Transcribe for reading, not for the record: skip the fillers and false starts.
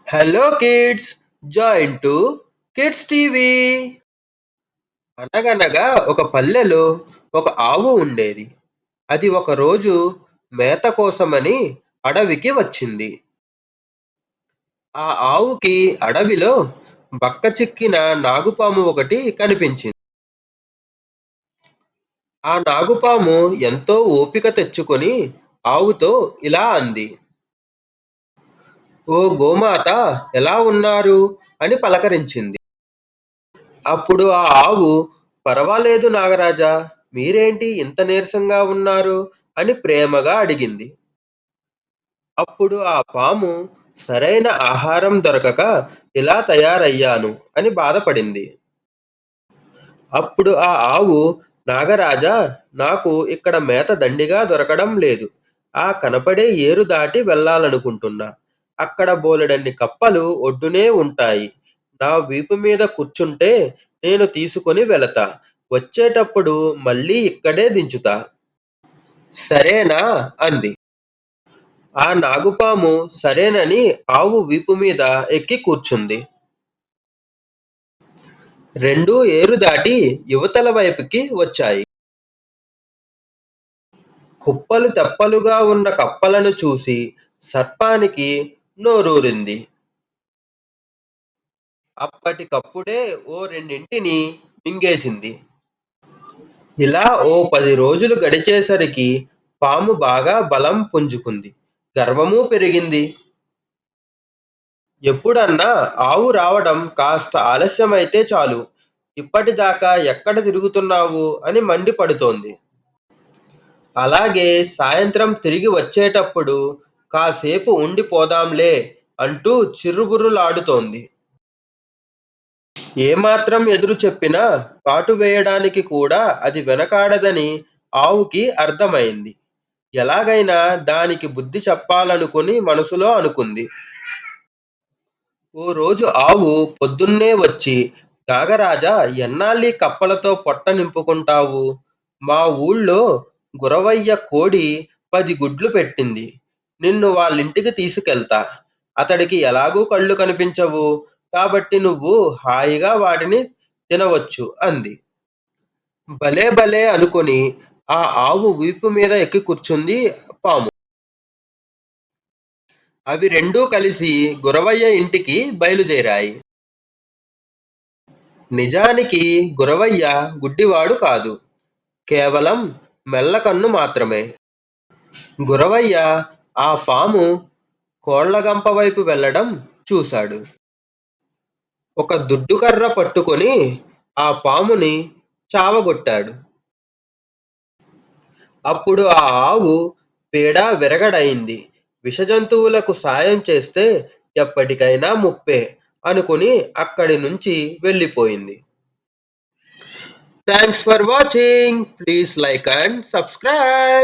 Hello kids, join to kids TV. అనగనగా ఒక పల్లెలో ఒక ఆవు ఉండేది. అది ఒకరోజు మేత కోసమని అడవికి వచ్చింది. ఆ ఆవుకి అడవిలో బక్కచిక్కిన నాగుపాము ఒకటి కనిపించింది. ఆ నాగుపాము ఎంతో ఓపిక తెచ్చుకొని ఆవుతో ఇలా అంది: "ఓ గోమాత, ఎలా ఉన్నారు?" అని పలకరించింది. అప్పుడు ఆ ఆవు, "పరవాలేదు నాగరాజా, మీరేంటి ఇంత నీరసంగా ఉన్నారు?" అని ప్రేమగా అడిగింది. అప్పుడు ఆ పాము, "సరైన ఆహారం దొరకక ఇలా తయారయ్యాను" అని బాధపడింది. అప్పుడు ఆ ఆవు, "నాగరాజా, నాకు ఇక్కడ మేత దండిగా దొరకడం లేదు. ఆ కనపడే ఏరు దాటి వెళ్ళాలనుకుంటున్నా. అక్కడ బోలెడన్ని కప్పలు ఒడ్డునే ఉంటాయి. నా వీపు మీద కూర్చుంటే నేను తీసుకొని వెళతా. వచ్చేటప్పుడు మళ్ళీ ఇక్కడే దించుతా. సరేనా?" అంది. ఆ నాగుపాము సరేనని ఆవు వీపు మీద ఎక్కి కూర్చుంది. రెండూ ఏరు దాటి యువతల వైపుకి వచ్చాయి. కుప్పలు తెప్పలుగా ఉన్న కప్పలను చూసి సర్పానికి నోరూరింది. అప్పటికప్పుడే ఓ రెండింటిని మింగేసింది. ఇలా ఓ 10 రోజులు గడిచేసరికి పాము బాగా బలం పుంజుకుంది. గర్వమూ పెరిగింది. ఎప్పుడన్నా ఆవు రావడం కాస్త ఆలస్యమైతే చాలు, ఇప్పటిదాకా ఎక్కడ తిరుగుతున్నావు అని మండిపడుతోంది. అలాగే సాయంత్రం తిరిగి వచ్చేటప్పుడు కాసేపు ఉండిపోదాంలే అంటూ చిర్రుబుర్రులాడుతోంది. ఏమాత్రం ఎదురు చెప్పినా కాటు వేయడానికి కూడా అది వెనకాడదని ఆవుకి అర్థమైంది. ఎలాగైనా దానికి బుద్ధి చెప్పాలనుకుని మనసులో అనుకుంది. ఓ రోజు ఆవు పొద్దున్నే వచ్చి, "నాగరాజా, ఎన్నాళ్ళీ కప్పలతో పొట్ట నింపుకుంటావు? మా ఊళ్ళో గురవయ్య కోడి 10 గుడ్లు పెట్టింది. నిన్ను వాళ్ళింటికి తీసుకెళ్తా. అతడికి ఎలాగూ కళ్ళు కనిపించవు, కాబట్టి నువ్వు హాయిగా వాటిని తినవచ్చు" అంది. భలే భలే అనుకొని ఆ ఆవు వీపు మీద ఎక్కి కూర్చుంది పాము. అవి రెండూ కలిసి గురవయ్య ఇంటికి బయలుదేరాయి. నిజానికి గురవయ్య గుడ్డివాడు కాదు, కేవలం మెల్లకన్ను మాత్రమే. గురవయ్య ఆ పాము కోళ్లగంప వైపు వెళ్ళడం చూశాడు. ఒక దుడ్డుకర్ర పట్టుకొని ఆ పాముని చావగొట్టాడు. అప్పుడు ఆ ఆవు పీడ విరగడయింది. విషజంతువులకు సాయం చేస్తే ఎప్పటికైనా ముప్పే అనుకుని అక్కడి నుంచి వెళ్ళిపోయింది. Thanks for watching. Please like and subscribe.